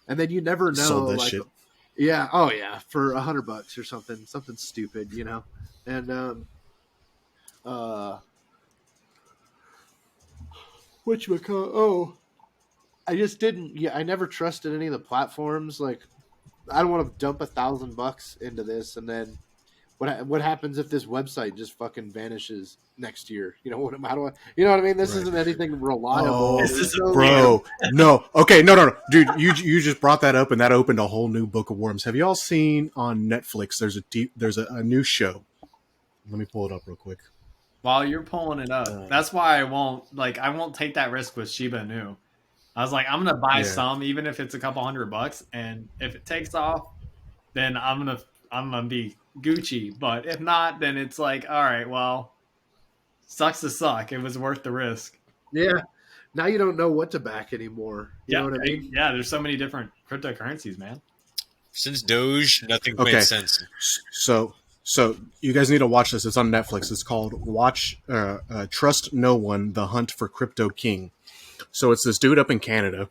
And then you never know. Sold that like, shit. Yeah. Oh yeah. For $100 or something stupid, And I just didn't. Yeah, I never trusted any of the platforms. Like, I don't want to dump $1,000 into this, and then what happens if this website just fucking vanishes next year? How do I? You know what I mean? This Right. isn't anything reliable. Oh, This is bro, no. Okay, no, dude. You just brought that up, and that opened a whole new book of worms. Have you all seen on Netflix? There's a new show. Let me pull it up real quick. while you're pulling it up, that's why I won't take that risk with Shiba Inu. I was like, I'm gonna buy some, even if it's a couple $100, and if it takes off, then I'm gonna be Gucci. But if not, then it's like, all right, well, sucks to suck. It was worth the risk. Yeah. Now you don't know what to back anymore. You know what I mean? Yeah, there's so many different cryptocurrencies, man. Since Doge, nothing Okay. made sense. So you guys need to watch this. It's on Netflix. It's called Trust No One: The Hunt for Crypto King. So it's this dude up in Canada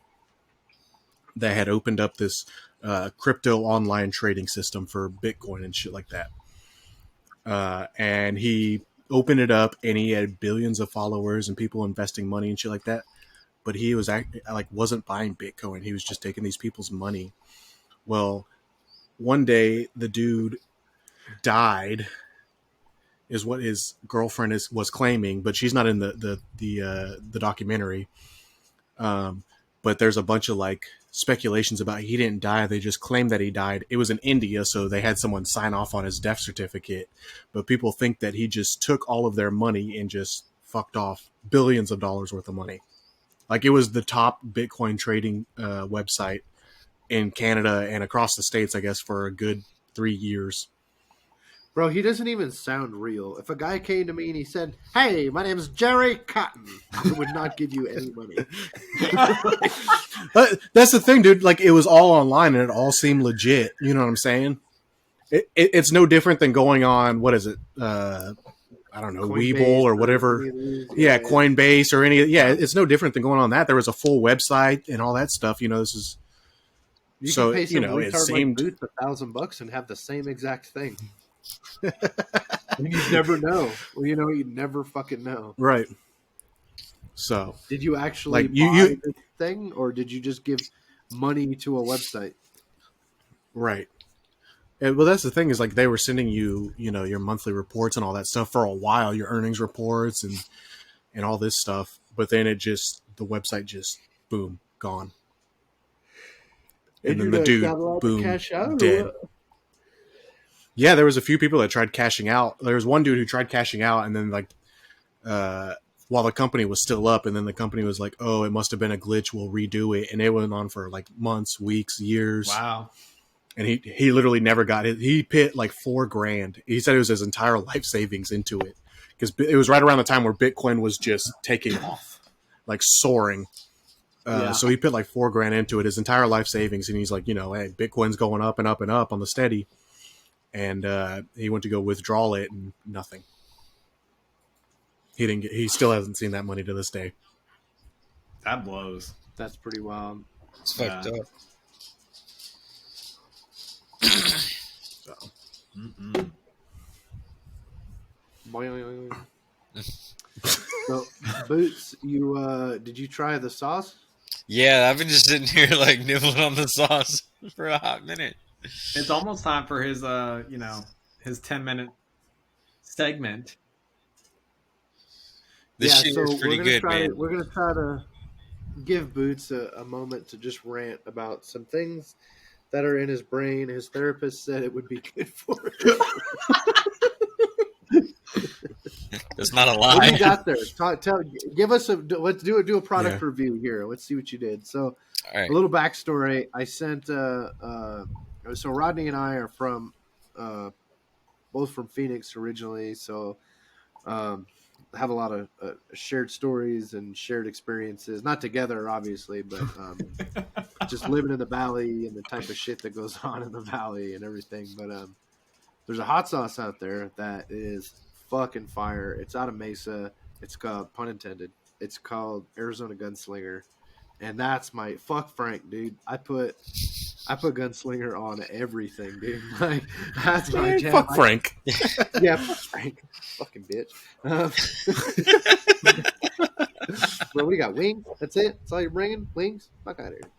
that had opened up this crypto online trading system for Bitcoin and shit like that. And he opened it up, and he had billions of followers and people investing money and shit like that. But he was wasn't buying Bitcoin. He was just taking these people's money. Well, one day the dude died, is what his girlfriend was claiming, but she's not in the documentary. But there's a bunch of like speculations about he didn't die. They just claimed that he died. It was in India, so they had someone sign off on his death certificate. But people think that he just took all of their money and just fucked off billions of dollars worth of money. Like, it was the top Bitcoin trading website in Canada and across the States, I guess, for a good 3 years. Bro, he doesn't even sound real. If a guy came to me and he said, "Hey, my name's Jerry Cotton," I would not give you any money. That's the thing, dude. Like, it was all online and it all seemed legit. You know what I'm saying? It's no different than going on, what is it? I don't know, Coinbase Webull or whatever. Yeah, Coinbase or any. Yeah, it's no different than going on that. There was a full website and all that stuff. This is You So, can pay some it retard seemed like Boots $1,000 and have the same exact thing. And you never know. Well, you never fucking know. right. So, Did you actually like buy this thing, or did you just give money to a website? right. And, well, that's the thing is like they were sending you, your monthly reports and all that stuff for a while, your earnings reports and all this stuff. But then the website just boom, gone. And then the you're dude, not allowed to boom, cash out, or dead. what? Yeah, there was a few people that tried cashing out. There was one dude who tried cashing out, and then while the company was still up, and then the company was like, "Oh, it must have been a glitch. We'll redo it." And it went on for like months, weeks, years. Wow. And he literally never got it. He put like $4,000. He said it was his entire life savings into it because it was right around the time where Bitcoin was just taking off, like soaring. So he put like $4,000 into it, his entire life savings, and he's like, hey, Bitcoin's going up and up and up on the steady. And he went to go withdraw it, and nothing. He still hasn't seen that money to this day. That blows. That's pretty wild. It's fucked up. So Mm-mm. So, Boots, did you try the sauce? Yeah, I've been just sitting here like nibbling on the sauce for a hot minute. It's almost time for his his 10-minute segment. This shit is pretty good, man. We're gonna try to give Boots a moment to just rant about some things that are in his brain. His therapist said it would be good for him. That's not a What do you lie. got there? Give us let's do a product review here. Let's see what you did. So, All right. a little backstory. I sent. So Rodney and I are from, both from Phoenix originally. So, have a lot of shared stories and shared experiences. Not together, obviously, but just living in the valley and the type of shit that goes on in the valley and everything. But there's a hot sauce out there that is fucking fire. It's out of Mesa. It's called, pun intended, it's called Arizona Gunslinger, and that's my fuck Frank, dude. I put Gunslinger on everything, dude. Like, that's my jam. fuck Frank. Yeah, fuck Frank, fucking bitch. Bro, what do you got? Wings? That's it? That's all you're bringing? Wings? Fuck out of here.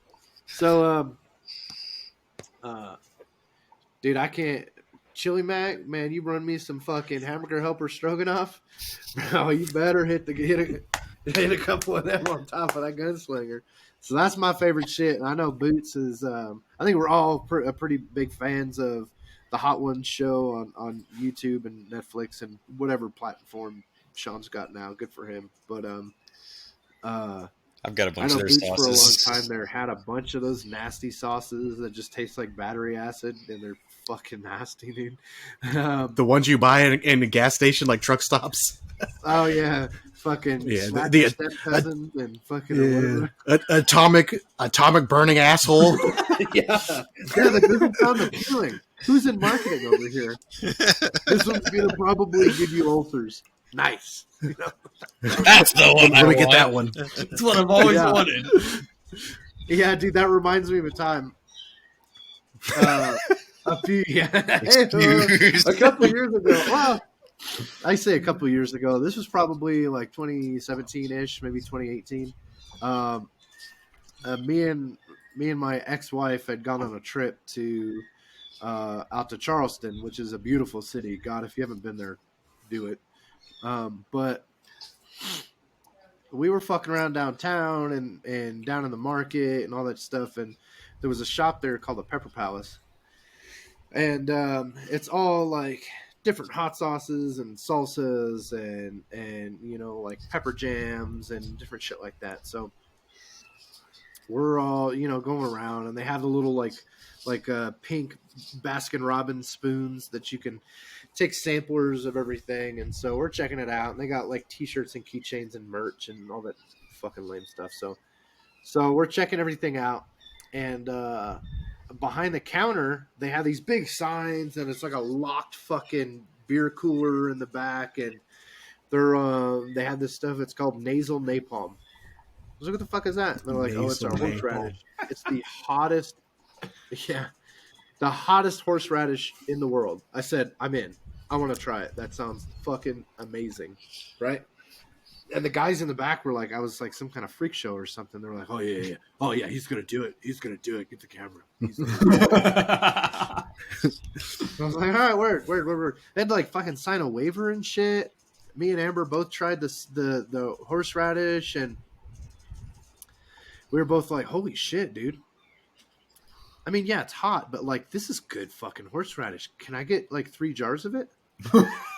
So, dude, I can't. Chili Mac, man, you run me some fucking hamburger helper stroganoff. Bro, you better hit a couple of them on top of that Gunslinger. So that's my favorite shit. And I know Boots is. I think we're all pretty big fans of the Hot Ones show on YouTube and Netflix and whatever platform Sean's got now. Good for him. But I've got a I bunch know of their Boots for a long sauces. time there had a bunch of those nasty sauces that just taste like battery acid, and they're fucking nasty, dude. The ones you buy in a gas station, like truck stops. Oh yeah, fucking Yeah, the step cousin and fucking atomic burning asshole. yeah, that doesn't sound appealing. Who's in marketing over here? This one's gonna probably give you ulcers. Nice. That's the one. Let me get that one. That's what I've always wanted. Yeah, dude, that reminds me of a time. A couple years ago. Well, I say a couple years ago. This was probably like 2017-ish, maybe 2018. Me and my ex-wife had gone on a trip to out to Charleston, which is a beautiful city. God, if you haven't been there, do it. But we were fucking around downtown and down in the market and all that stuff, and there was a shop there called the Pepper Palace. And it's all like different hot sauces and salsas and like pepper jams and different shit like that. So we're all going around, and they have the little like pink Baskin Robbins spoons that you can take samplers of everything. And so we're checking it out, and they got like t-shirts and keychains and merch and all that fucking lame stuff. So we're checking everything out, and behind the counter, they have these big signs, and it's like a locked fucking beer cooler in the back, and they have this stuff. It's called nasal napalm. I was like, what the fuck is that? And they're like, oh, it's our Nasal horseradish. napalm. It's the hottest Yeah. The hottest horseradish in the world. I said, I'm in. I want to try it. That sounds fucking amazing. Right? And the guys in the back were like, I was like some kind of freak show or something. They were like, oh, yeah, yeah. Oh, yeah, he's going to do it. He's going to do it. Get the camera. I was like, all right, word. They had to like fucking sign a waiver and shit. Me and Amber both tried the horseradish, and we were both like, holy shit, dude. I mean, yeah, it's hot, but like, this is good fucking horseradish. Can I get like 3 jars of it?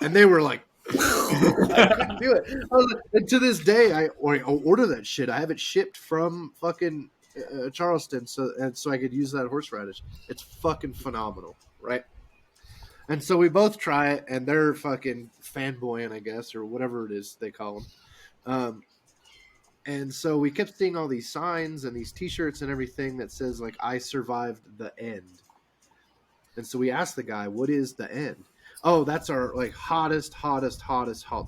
And they were like, I couldn't do it. I was like, and to this day, I order that shit. I have it shipped from fucking Charleston, so I could use that horseradish. It's fucking phenomenal, right? And so we both try it, and they're fucking fanboying, I guess, or whatever it is they call them. And so we kept seeing all these signs and these T-shirts and everything that says like "I survived the end." And so we asked the guy, "What is the end?" Oh, that's our like hottest hot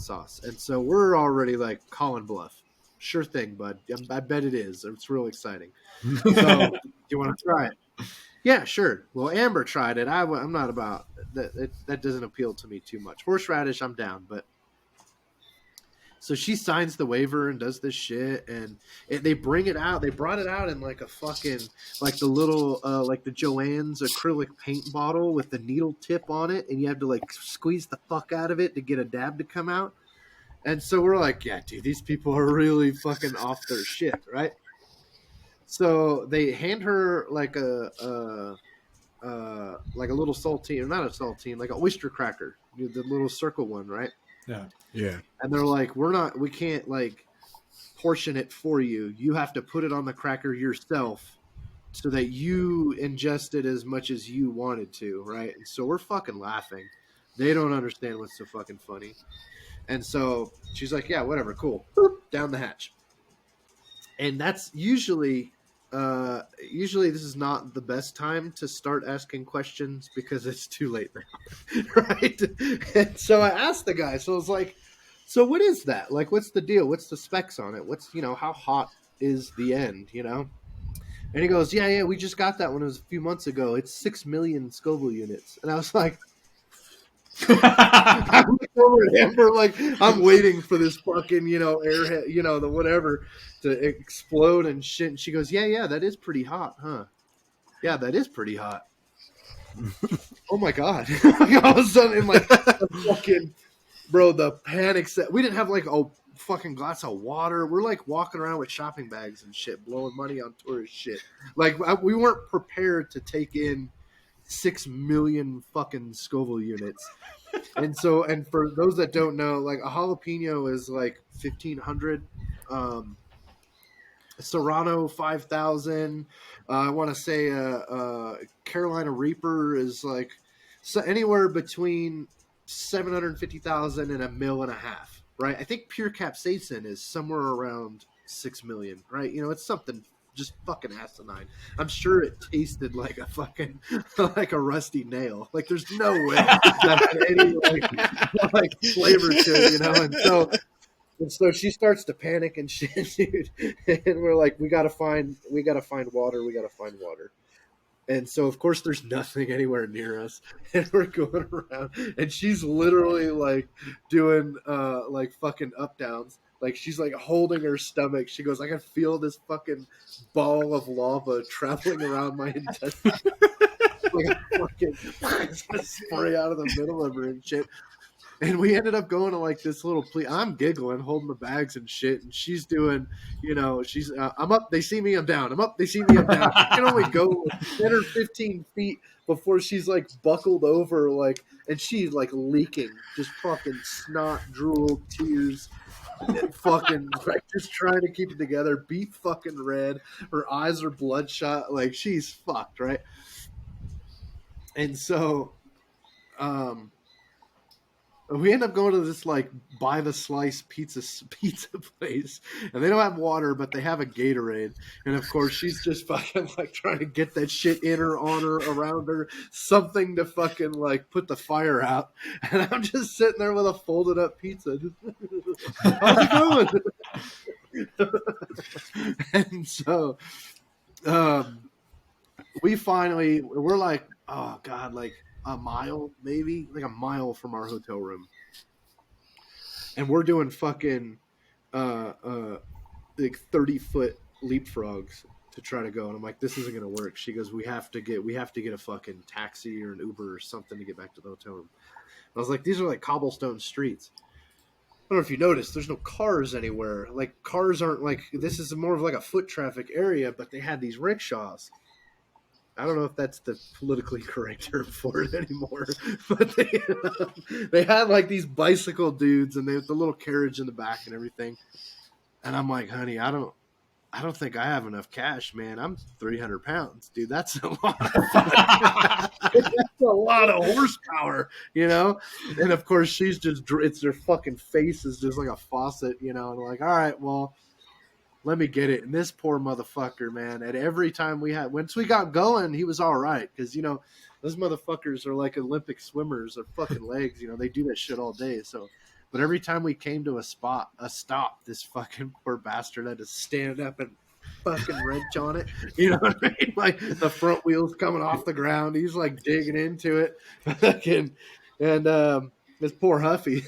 sauce. And so we're already like calling bluff. Sure thing, bud. I bet it is. It's real exciting. So, do you want to try it? Yeah, sure. Well, Amber tried it. I'm not about that. That doesn't appeal to me too much. Horseradish, I'm down, but. So she signs the waiver and does this shit, and they bring it out. They brought it out in like a fucking like the little like the Joann's acrylic paint bottle with the needle tip on it, and you have to like squeeze the fuck out of it to get a dab to come out. And so we're like, yeah, dude, these people are really fucking off their shit, right? So they hand her like a little saltine, or not a saltine, like an oyster cracker, the little circle one, right? Yeah. And they're like, we can't like portion it for you. You have to put it on the cracker yourself so that you ingest it as much as you wanted to, right? And so we're fucking laughing. They don't understand what's so fucking funny. And so she's like, yeah, whatever, cool. Boop, down the hatch. And that's usually this is not the best time to start asking questions because it's too late now, right? And so I asked the guy, so I was like, so what is that? Like, what's the deal? What's the specs on it? What's, how hot is the end, And he goes, yeah, we just got that one. It was a few months ago. It's 6 million Scoville units. And I was like, I'm over at Amber, like I'm waiting for this fucking, airhead, the whatever to explode and shit. And she goes, yeah, that is pretty hot, huh? Yeah, that is pretty hot. Oh my god! Like, all of a sudden, like fucking bro, the panic set. We didn't have like a fucking glass of water. We're like walking around with shopping bags and shit, blowing money on tourist shit. Like we weren't prepared to take in 6 million fucking Scoville units. And for those that don't know, like a jalapeno is like 1,500, Serrano 5,000. I want to say Carolina Reaper is like anywhere between 750,000 and $1.5 million, right? I think pure capsaicin is somewhere around 6 million, right? It's something just fucking asinine. I'm sure it tasted like a fucking like a rusty nail. Like there's no way that had any like flavor to it, And so she starts to panic and shit, dude. And we're like, we gotta find water. And so of course there's nothing anywhere near us, and we're going around, and she's literally like doing like fucking up downs. Like she's like holding her stomach. She goes, I can feel this fucking ball of lava traveling around my intestines. Like a fucking it's gonna spray out of the middle of her and shit. And we ended up going to like this little I'm giggling, holding the bags and shit. And she's doing, she's, I'm up, they see me, I'm down. I'm up, they see me, I'm down. She can only go 10 or 15 feet before she's like buckled over, like, and she's like leaking, just fucking snot, drool, tears, fucking like just trying to keep it together, beat fucking red. Her eyes are bloodshot. Like she's fucked, right? And so, we end up going to this like by the slice pizza place, and they don't have water, but they have a Gatorade. And of course, she's just fucking like trying to get that shit in her, on her, around her, something to fucking like put the fire out. And I'm just sitting there with a folded up pizza. How's it going? And so, we're like, oh God, like a mile, maybe like a mile from our hotel room. And we're doing fucking like 30-foot leapfrogs to try to go. And I'm like, this isn't gonna work. She goes, we have to get a fucking taxi or an Uber or something to get back to the hotel room. I was like, these are like cobblestone streets. I don't know if you noticed, there's no cars anywhere. Like cars aren't like, this is more of like a foot traffic area, but they had these rickshaws. I don't know if that's the politically correct term for it anymore, but they had like these bicycle dudes and they had the little carriage in the back and everything. And I'm like, honey, I don't think I have enough cash, man. I'm 300 pounds, dude. That's a lot. That's a lot of horsepower, you know. And of course, she's it's their fucking face is just like a faucet, you know. And I'm like, all right, well, let me get it. And this poor motherfucker, man. At every time once we got going, he was all right because you know those motherfuckers are like Olympic swimmers. Their fucking legs, you know, they do that shit all day. So. But every time we came to a stop, this fucking poor bastard had to stand up and fucking wrench on it. You know what I mean? Like the front wheels coming off the ground. He's like digging into it. And this poor Huffy.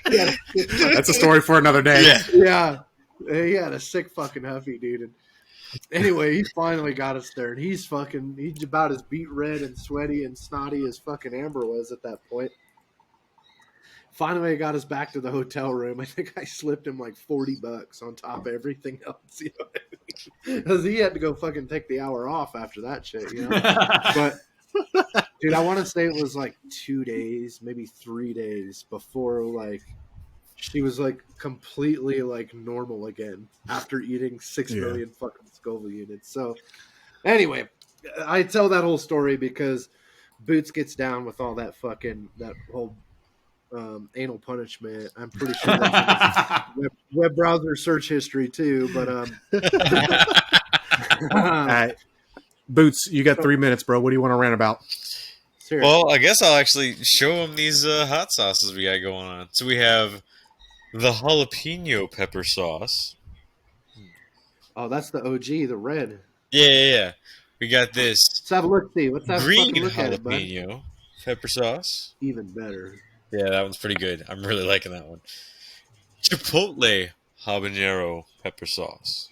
That's a story for another day. Yeah. He had a sick fucking Huffy, dude. And anyway, he finally got us there. And he's about as beat red and sweaty and snotty as fucking Amber was at that point. Finally, I got us back to the hotel room. I think I slipped him like $40 on top of everything else, you know, because he had to go fucking take the hour off after that shit, you know. But dude, I want to say it was like 2 days, maybe 3 days before like she was like completely like normal again after eating 6 million fucking Scoville units. So anyway, I tell that whole story because Boots gets down with all that whole. Anal punishment. I'm pretty sure that's web browser search history too. But all right. Boots, you got 3 minutes, bro. What do you want to rant about? Seriously. Well, I guess I'll actually show them these hot sauces we got going on. So we have the jalapeno pepper sauce. Oh, that's the OG, the red. Yeah. We got this. Let's have a look. See, let's have green a look at it, bud. jalapeno pepper sauce. Even better. Yeah, that one's pretty good. I'm really liking that one. Chipotle habanero pepper sauce.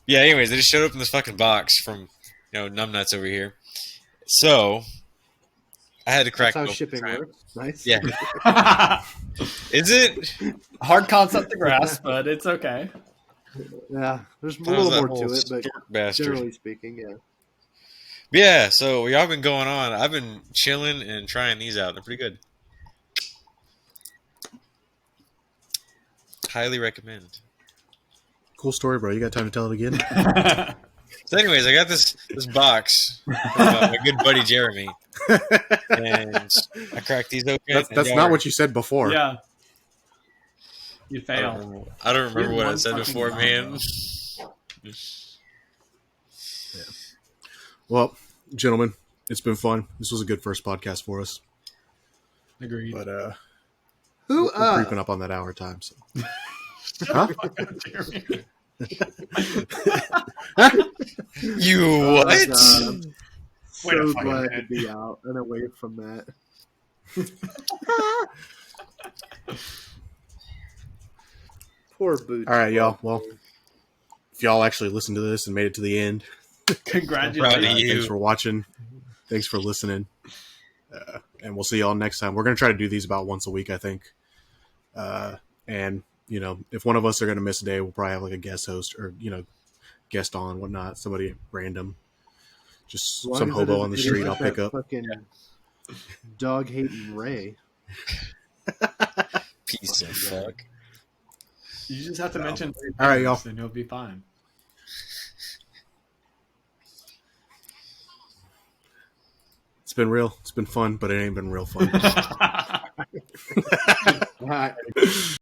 Yeah, anyways, they just showed up in this fucking box from, numbnuts over here. So, I had to crack That's how open shipping the works. Nice. Yeah. Is it? Hard concept to grasp, but it's okay. Yeah, there's a That was little that more to whole it, but stork bastard. generally speaking, yeah. Yeah, so y'all been going on. I've been chilling and trying these out. They're pretty good. Highly recommend. Cool story, bro. You got time to tell it again? So, anyways, I got this box from my good buddy Jeremy, and I cracked these open. That's not what you said before. Yeah. You I fail. don't remember You're what I one said fucking before, bomb, man. bro. Well, gentlemen, it's been fun. This was a good first podcast for us. Agreed. But Who we're creeping up on that hour time. So. Huh? You Oh, what? God, I'm Wait a so fucking glad to minute. be out and away from that. Poor Boots. All right, y'all. Well, if y'all actually listened to this and made it to the end, Congratulations. Proud of you. thanks for watching. Thanks for listening. And we'll see y'all next time. We're going to try to do these about once a week, I think. And, if one of us are going to miss a day, we'll probably have like a guest host or, guest on, whatnot. Somebody random. Just As long some as it hobo isn't on the getting street I'll like pick that up. Fucking dog hating Ray. Piece of fuck. You just have to mention 3 All right, things y'all. and you'll be fine. It's been real. It's been fun, but it ain't been real fun. All right.